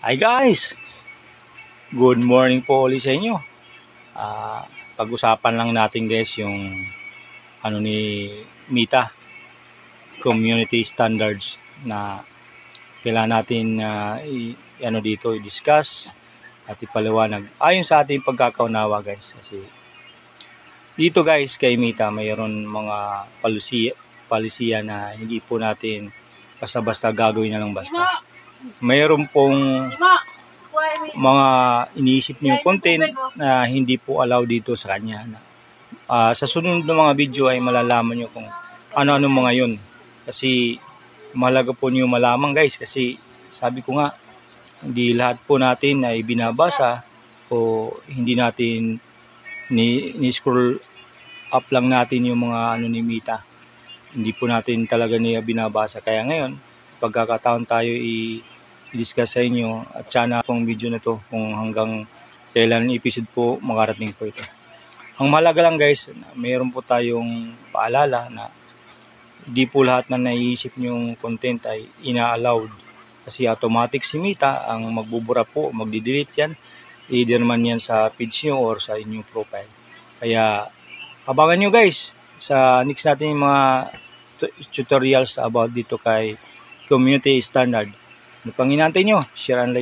Hi guys! Good morning po ulit sa inyo. Pag-usapan lang natin guys yung ni Mita Community Standards na kailangan natin dito i-discuss at ipaliwanag ayon sa ating pagkakaunawa guys. Kasi dito guys kay Mita mayroon mga palisiya na hindi po natin basta-basta gagawin na lang basta. Mayroon pong mga iniisip niyo content na hindi po allow dito sa kanya. Sa sunod na mga video ay malalaman niyo kung ano-ano mga yun. Kasi mahalaga po niyo malaman guys, kasi sabi ko nga, hindi lahat po natin ay binabasa o hindi natin ni-scroll up lang natin yung mga ni Mita. Hindi po natin talaga niya binabasa. Kaya ngayon, pagkakataon tayo i-discuss sa inyo at sana pong video na to kung hanggang kailan episode po makarating po ito. Ang mahalaga lang guys, mayroon po tayong paalala na hindi po lahat na naiisip nyong content ay ina-allowed. Kasi automatic si Mita ang magbubura po, magdi-delete yan. Either man yan sa page nyo or sa inyong profile. Kaya abangan nyo guys sa next natin yung mga tutorials about dito kay community standard. Ano pang inantay nyo? Share and like.